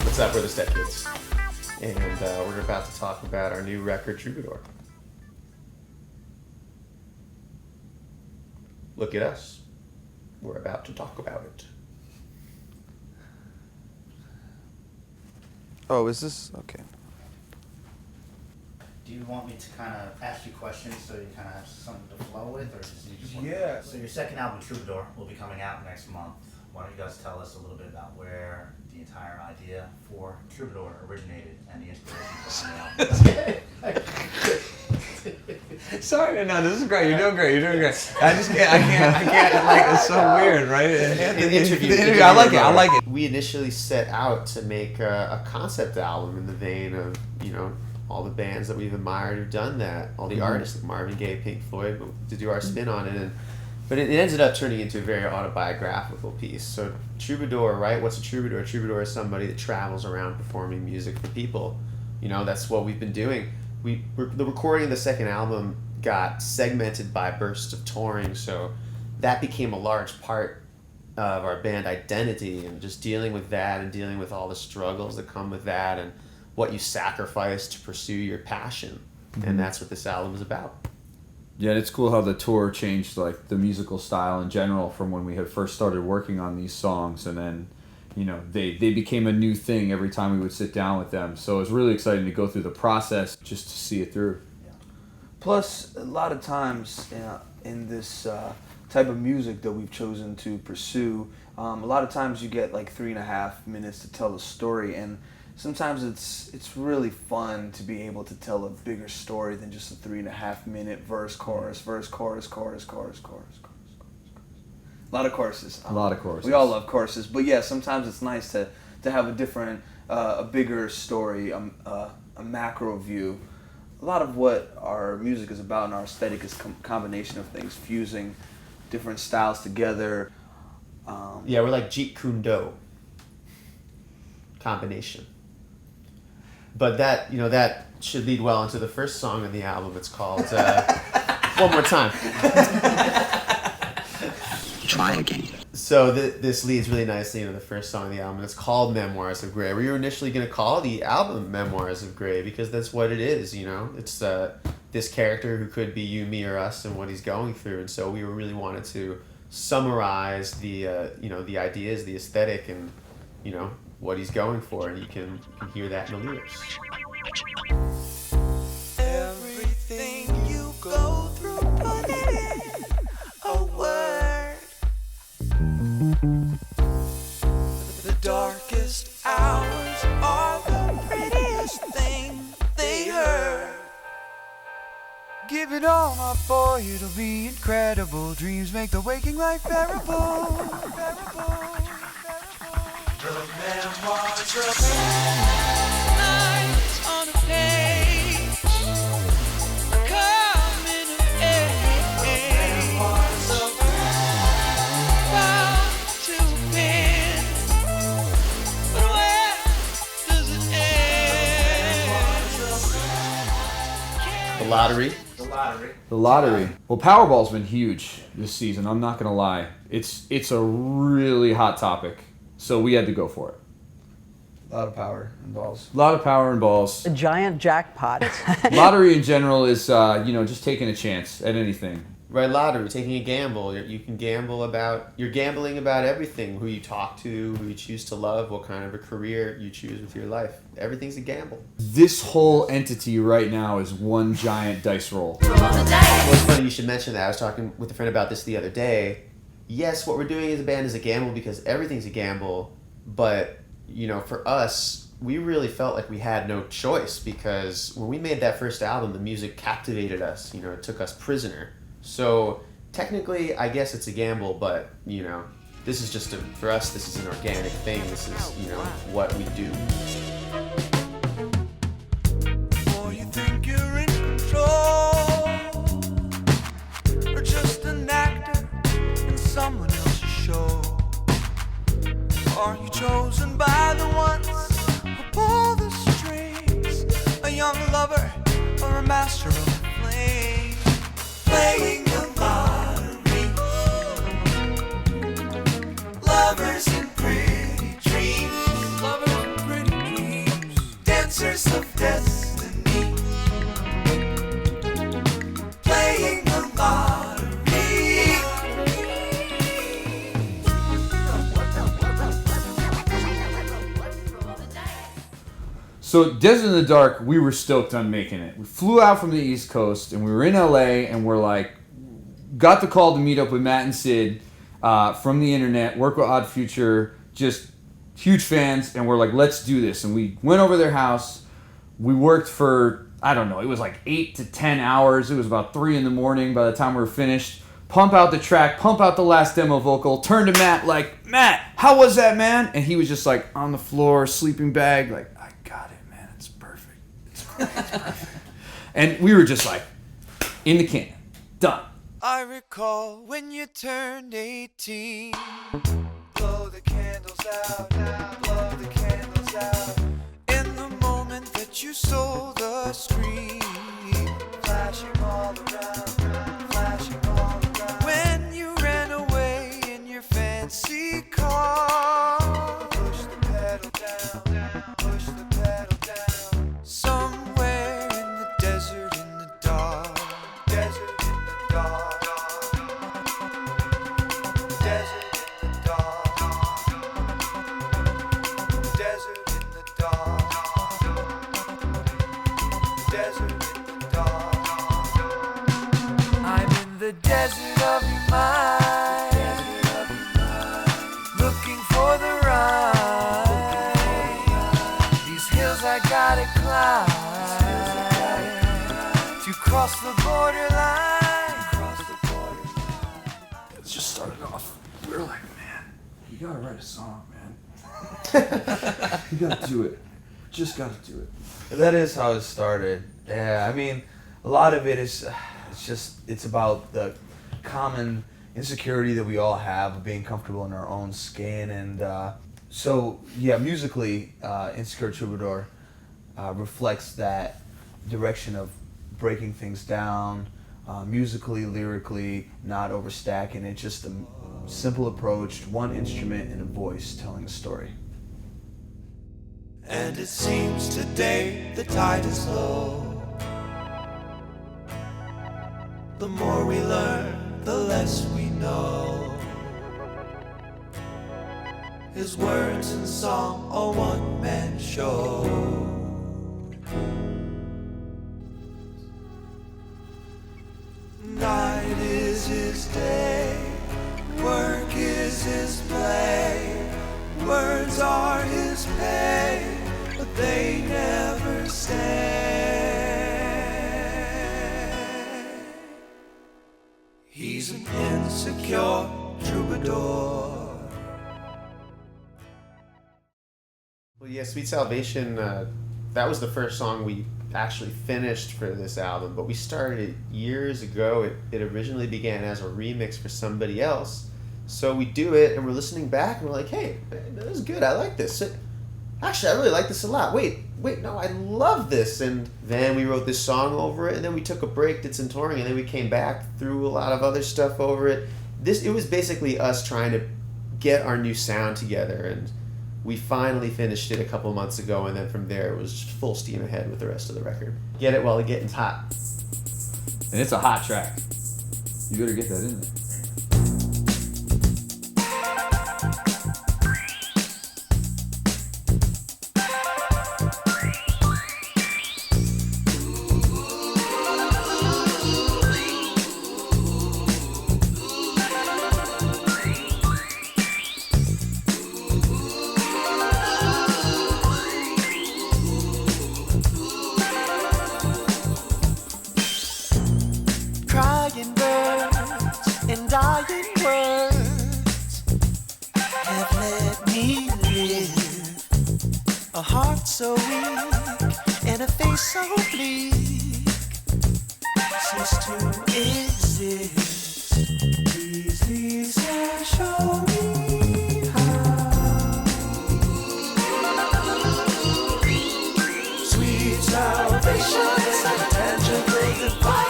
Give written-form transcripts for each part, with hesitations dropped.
What's up, we're the Stepkids, and we're about to talk about our new record, Troubadour. Look at us. We're about to talk about it. Oh, is this? Okay. Do you want me to kind of ask you questions so you kind of have something to flow with, or just you just want Yeah. So your second album, Troubadour, will be coming out next month. Why don't you guys tell us a little bit about where the entire idea for Troubadour originated and the inspiration for the album? Sorry, no, this is great. You're doing great. I can't. Like, it's so weird, right? The interview. I like it. We initially set out to make a concept album in the vein of, all the bands that we've admired who've done that, all the artists like Marvin Gaye, Pink Floyd, to do our spin on it. But it ended up turning into a very autobiographical piece. So Troubadour, right? What's a troubadour? A troubadour is somebody that travels around performing music for people. That's what we've been doing. The recording of the second album got segmented by bursts of touring, so that became a large part of our band identity, and just dealing with that and dealing with all the struggles that come with that and what you sacrifice to pursue your passion. And that's what this album is about. Yeah, and it's cool how the tour changed like the musical style in general from when we had first started working on these songs, and then they became a new thing every time we would sit down with them. So it was really exciting to go through the process just to see it through. Yeah. Plus, a lot of times in this type of music that we've chosen to pursue, a lot of times you get like 3.5 minutes to tell a story, and sometimes it's really fun to be able to tell a bigger story than just a 3.5 minute verse, chorus. A lot of choruses. We all love choruses, but yeah, sometimes it's nice to have a different, a bigger story, a macro view. A lot of what our music is about and our aesthetic is a combination of things, fusing different styles together. Yeah, we're like Jeet Kune Do combination. But that, that should lead well into the first song on the album. It's called One More Time. Try again. So this leads really nicely into the first song of the album. It's called Memoirs of Gray. We were initially going to call the album Memoirs of Gray because that's what it is, It's this character who could be you, me, or us and what he's going through. And so we really wanted to summarize the ideas, the aesthetic, and, what he's going for. And you can hear that in the lyrics. Everything you go through, put it in a word. The darkest hours are the prettiest thing they heard. Give it all, my boy, it'll be incredible. Dreams make the waking life bearable. The memoirs of lines on a page, coming of age. Memoirs of bound to a pen, but where does it end? The Lottery. The lottery. Well, Powerball's been huge this season. I'm not gonna lie. It's a really hot topic, so we had to go for it. A lot of power and balls. A lot of power and balls. A giant jackpot. Lottery in general is just taking a chance at anything. Right, lottery, taking a gamble. You can gamble you're gambling about everything. Who you talk to, who you choose to love, what kind of a career you choose with your life. Everything's a gamble. This whole entity right now is one giant dice roll. Well, it's funny you should mention that. I was talking with a friend about this the other day. Yes, what we're doing as a band is a gamble because everything's a gamble, but for us, we really felt like we had no choice because when we made that first album, the music captivated us. It took us prisoner. So technically, I guess it's a gamble, but this is just for us. This is an organic thing. This is what we do. Or you think you're in control, or just an actor in someone else's show. Are you chosen by the ones who pull the strings? A young lover or a master of the flame? Playing the lottery. Lovers and pretty dreams. Lovers and pretty dreams. dancers of destiny, playing the lottery. So Desert in the Dark, we were stoked on making it. We flew out from the East Coast and we were in LA and we're like, got the call to meet up with Matt and Sid from the internet, work with Odd Future, just huge fans, and we're like, let's do this. And we went over their house. We worked for, I don't know, it was like 8 to 10 hours. It was about 3 in the morning by the time we were finished. Pump out the track, pump out the last demo vocal, turn to Matt like, Matt, how was that, man? And he was just like on the floor, sleeping bag, like, I got it, man. It's perfect. It's perfect. And we were just like, in the can, done. I recall when you turned 18. Blow the candles out, blow the candles out. In the moment that you sold the screen, flashing all around, flashing all around. When you ran away in your fancy car, push the pedal down, push the pedal down. Somewhere in the desert, in the dark, desert in the dark. The desert of your mind, looking for the ride. These hills I gotta climb to cross the borderline. It just started off. We were like, man, you gotta write a song, man. You gotta do it. Just gotta do it. That is how it started. Yeah, I mean, a lot of it is, it's about the common insecurity that we all have of being comfortable in our own skin. And so, yeah, musically, Insecure Troubadour reflects that direction of breaking things down, musically, lyrically, not overstacking it, just a simple approach, one instrument and a voice telling a story. And it seems today the tide is low. The more we learn, the less we know. His words and song, a one-man show. Night is his day, work is his play. Words are his pay, but they never stay. He's an insecure troubadour. Well, yeah, Sweet Salvation, that was the first song we actually finished for this album, but we started it years ago. It originally began as a remix for somebody else. So we do it, and we're listening back, and we're like, hey, that was good. I like this. Actually, I really like this a lot. Wait, no, I love this. And then we wrote this song over it, and then we took a break, did some touring, and then we came back, threw a lot of other stuff over it. It was basically us trying to get our new sound together, and we finally finished it a couple months ago, and then from there it was just full steam ahead with the rest of the record. Get it while the getting's hot. And it's a hot track. You better get that in there. Crying birds and dying words have let me live. A heart so weak and a face so bleak cease to exist. Please and show me how. Sweet salvation is a tangible divine.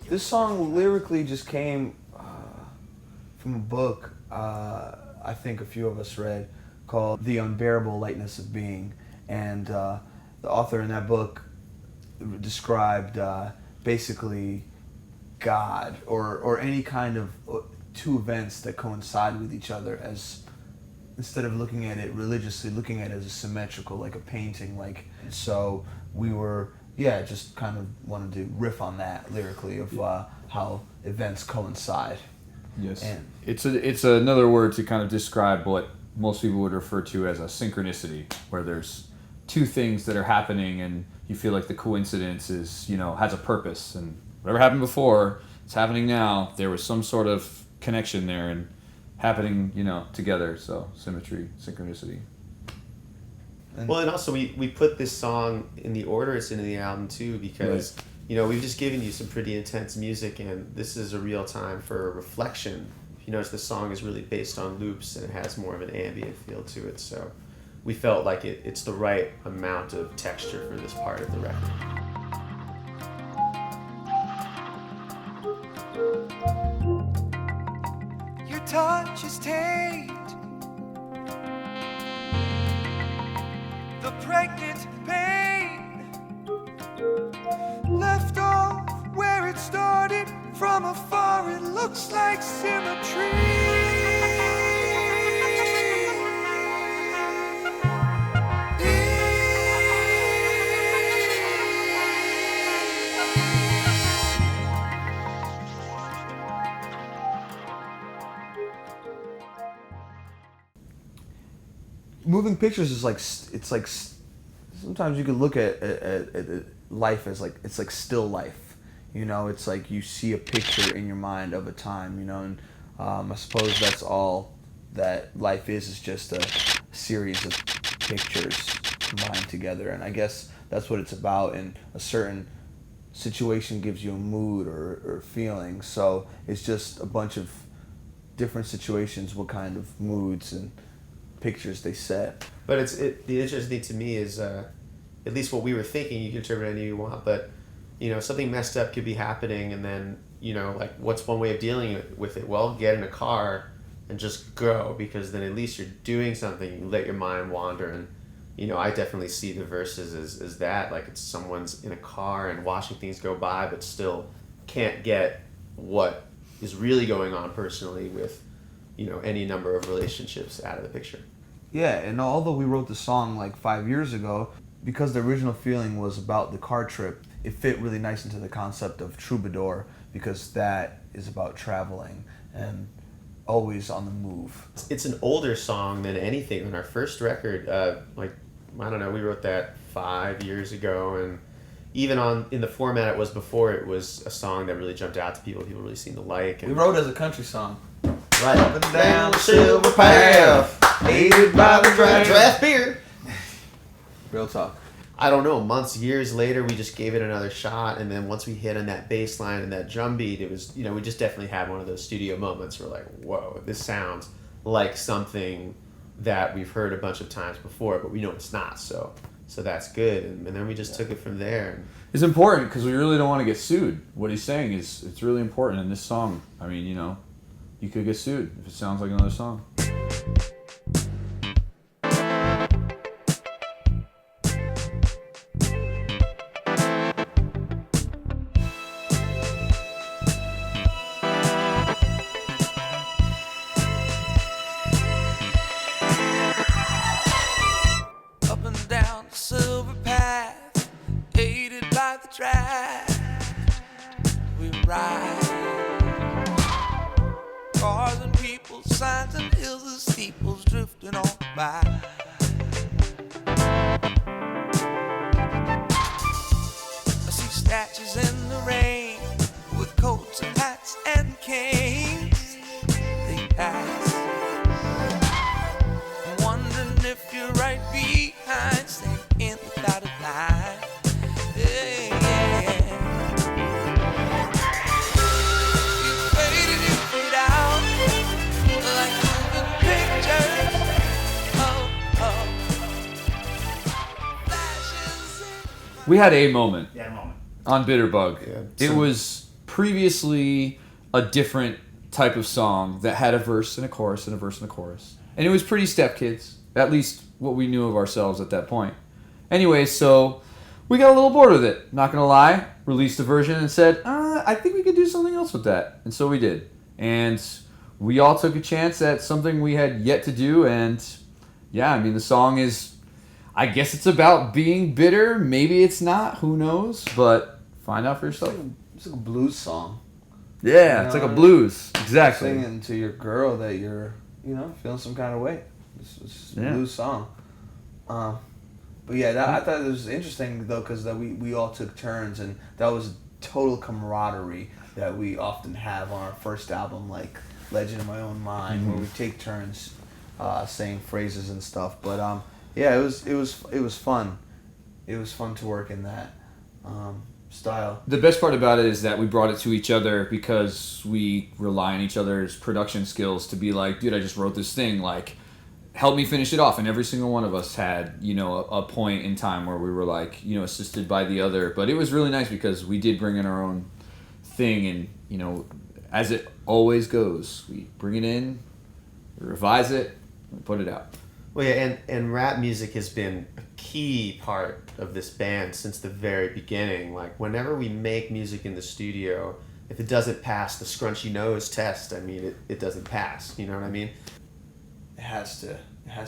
This song lyrically just came from a book. I think a few of us read, called The Unbearable Lightness of Being. And the author in that book described basically God or any kind of two events that coincide with each other as, instead of looking at it religiously, looking at it as a symmetrical, like a painting. Like, so we were, just kind of wanted to riff on that lyrically of how events coincide. Yes. And It's another word to kind of describe what most people would refer to as a synchronicity, where there's two things that are happening and you feel like the coincidence is, has a purpose, and whatever happened before, it's happening now. There was some sort of connection there and happening, together. So symmetry, synchronicity. Well, and also we put this song in the order it's in the album too, because we've just given you some pretty intense music, and this is a real time for reflection. If you notice, the song is really based on loops and it has more of an ambient feel to it. So we felt like it's the right amount of texture for this part of the record. Your touch is tamed. The pregnant pain left off where it started. From afar, it looks like symmetry. moving pictures is sometimes you could look at life as it's like still life, it's like you see a picture in your mind of a time, and I suppose that's all that life is just a series of pictures combined together, and I guess that's what it's about. And a certain situation gives you a mood or feeling, so it's just a bunch of different situations, what kind of moods and pictures they set. But the interesting thing to me is, at least what we were thinking, you can interpret any you want, but something messed up could be happening, and then what's one way of dealing with it? Well, get in a car and just go, because then at least you're doing something. You let your mind wander, and I definitely see the verses as that, like it's someone's in a car and watching things go by, but still can't get what is really going on personally with any number of relationships out of the picture. Yeah, and although we wrote the song 5 years ago, because the original feeling was about the car trip, it fit really nice into the concept of Troubadour, because that is about traveling and always on the move. It's an older song than anything on our first record. I don't know, we wrote that 5 years ago, and even in the format it was before, it was a song that really jumped out to people really seemed to like. And we wrote it as a country song. Right up and down the silver path, aided by the draft beer. Real talk. I don't know, months, years later, we just gave it another shot, and then once we hit on that bass line and that drum beat, it was, we just definitely had one of those studio moments where whoa, this sounds like something that we've heard a bunch of times before, but we know it's not, so that's good, and then we just took it from there. It's important because we really don't want to get sued. What he's saying is it's really important in this song. I mean, you could get sued if it sounds like another song. Up and down the silver path, aided by the draft, we ride. Cars and people, signs and hills and steeples drifting on by. I see statues in the rain with coats and hats and canes. They pass. I'm wondering if you're right behind, staying in the dotted line. Yeah, yeah. We had a moment Yeah, moment. on Bitterbug. Yeah. It was previously a different type of song that had a verse and a chorus and a verse and a chorus. And it was pretty Stepkids, at least what we knew of ourselves at that point. Anyway, so we got a little bored with it, not gonna lie. Released a version and said, I think we could do something else with that. And so we did. And we all took a chance at something we had yet to do. And yeah, I mean, the song is, I guess it's about being bitter. Maybe it's not, who knows? But find out for yourself. It's like a blues song. Yeah, it's like a blues. Exactly. Singing to your girl that you're, feeling some kind of way. It's a blues song. But yeah, I thought it was interesting though, because we all took turns, and that was total camaraderie that we often have on our first album, like Legend of My Own Mind, where we take turns saying phrases and stuff. But yeah, it was fun. It was fun to work in that style. The best part about it is that we brought it to each other because we rely on each other's production skills to be like, dude, I just wrote this thing, like, help me finish it off. And every single one of us had, a point in time where we were like, assisted by the other. But it was really nice because we did bring in our own thing, and, as it always goes, we bring it in, we revise it, and put it out. Well, yeah, and rap music has been a key part of this band since the very beginning. Like, whenever we make music in the studio, if it doesn't pass the scrunchy nose test, I mean, it doesn't pass. You know what I mean? It has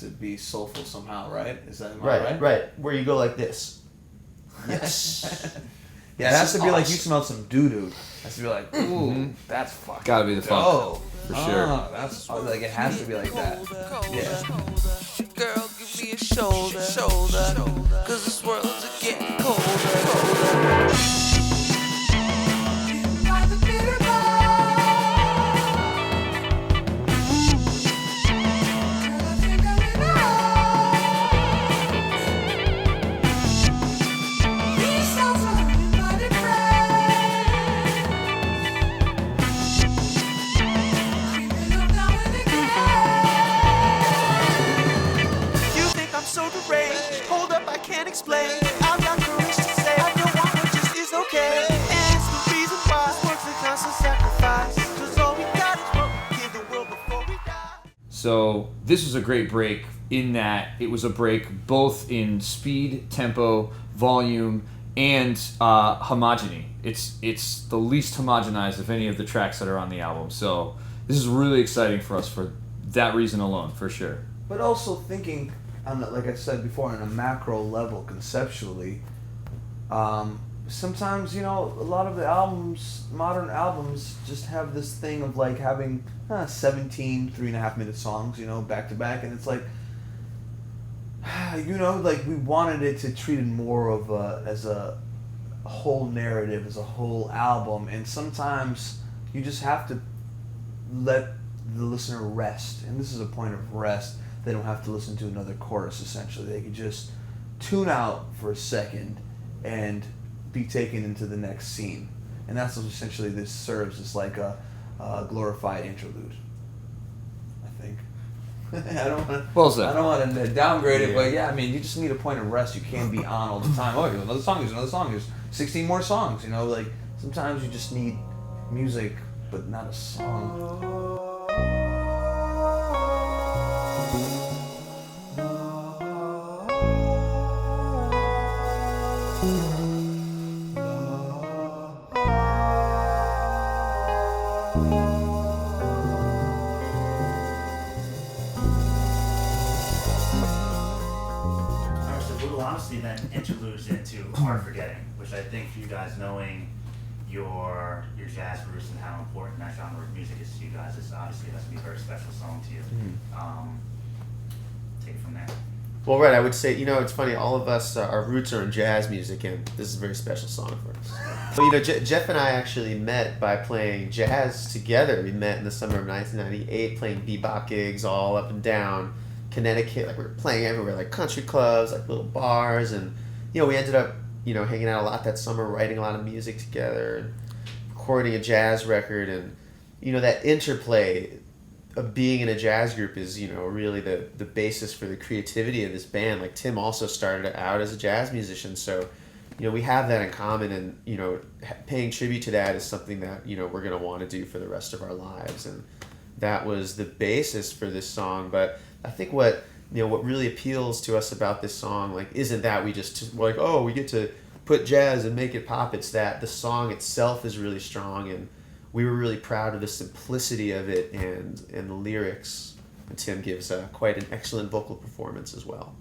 to be soulful somehow, right? Is that right? Right. Where you go like this. Yes. Yeah, it has to be awesome. Like you smelled some doo-doo. It has to be like, ooh, that's fucking gotta be the funk. Oh, for sure. That's like, it has to be like that. Yeah. Girl, give me a shoulder, cause this world's getting colder. Explain. I've got courage to say I don't want what just is okay. And it's the reason why work's a constant sacrifice. Cause all we got is what we give the world before we die. So this was a great break in that it was a break both in speed, tempo, volume, and homogeny. It's the least homogenized of any of the tracks that are on the album. So this is really exciting for us for that reason alone, for sure. But also thinking, like I said before, on a macro level, conceptually, sometimes, a lot of the modern albums just have this thing of like having 17 3.5-minute songs, back to back, and it's like, like we wanted it to treat it more of as a whole narrative, as a whole album, and sometimes you just have to let the listener rest, and this is a point of rest. They don't have to listen to another chorus, essentially. They can just tune out for a second and be taken into the next scene. And that's what essentially this serves as like a glorified interlude, I think. I don't want to downgrade it, but yeah, I mean, you just need a point of rest. You can't be on all the time. Oh, here's another song, there's 16 more songs, like sometimes you just need music, but not a song. Honestly, then interludes into Art Forgetting, which I think for you guys, knowing your jazz roots and how important that genre of music is to you guys, it's obviously has to be a very special song to you. Take it from there. Well, right, I would say, it's funny, all of us, our roots are in jazz music, and this is a very special song for us. Well, Jeff and I actually met by playing jazz together. We met in the summer of 1998, playing bebop gigs all up and down Connecticut. Like, we were playing everywhere, like country clubs, like little bars, and, we ended up, hanging out a lot that summer, writing a lot of music together, and recording a jazz record, and, that interplay of being in a jazz group is, really the basis for the creativity of this band. Like, Tim also started out as a jazz musician, so, we have that in common, and paying tribute to that is something that we're gonna want to do for the rest of our lives, and that was the basis for this song. But I think what really appeals to us about this song, like, isn't that we're like, oh, we get to put jazz and make it pop. It's that the song itself is really strong, and we were really proud of the simplicity of it and the lyrics. And Tim gives quite an excellent vocal performance as well.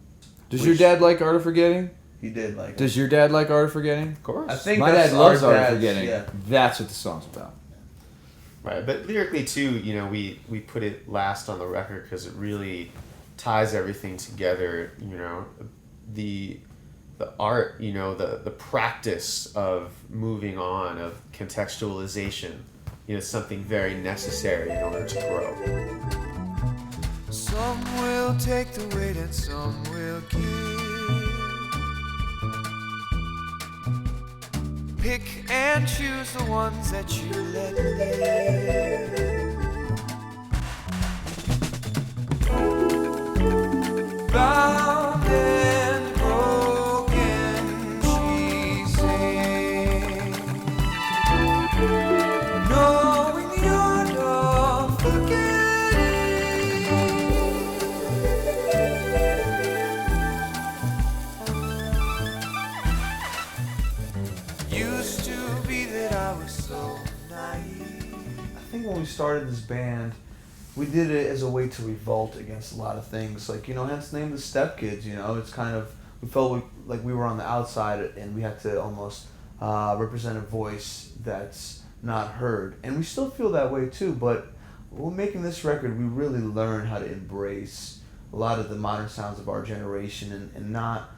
Does your dad like Art of Forgetting? He did like it. Does your dad like Art of Forgetting? Of course. I think My that's dad loves our Art of dad's, Forgetting. yeah. That's what the song's about. Right, but lyrically too, we put it last on the record because it really ties everything together. The art, the practice of moving on, of contextualization, something very necessary in order to grow. Some will take the weight and some will give. Pick and choose the ones that you let live. Bound and broken, she sings, knowing the art of forgetting. Used to be that I was so naive. I think when we started this band, we did it as a way to revolt against a lot of things. Like, hence the name the Stepkids, It's kind of, we felt like we were on the outside and we had to almost represent a voice that's not heard. And we still feel that way too, but when making this record, we really learned how to embrace a lot of the modern sounds of our generation and not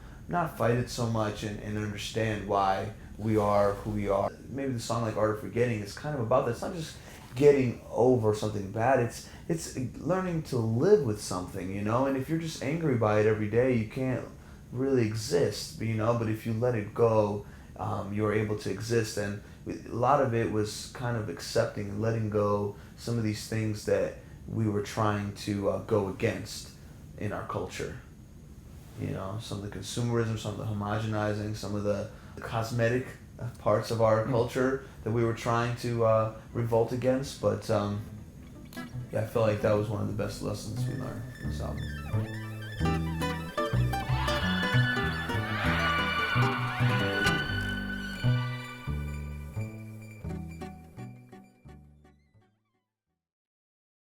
fight it so much and understand why we are who we are. Maybe the song like Art of Forgetting is kind of about that. It's not just getting over something bad, it's learning to live with something, and if you're just angry by it every day, you can't really exist, but if you let it go, you're able to exist. And a lot of it was kind of accepting and letting go some of these things that we were trying to go against in our culture. Some of the consumerism, some of the homogenizing, some of the cosmetic parts of our culture that we were trying to revolt against. But I feel like that was one of the best lessons we learned from this album.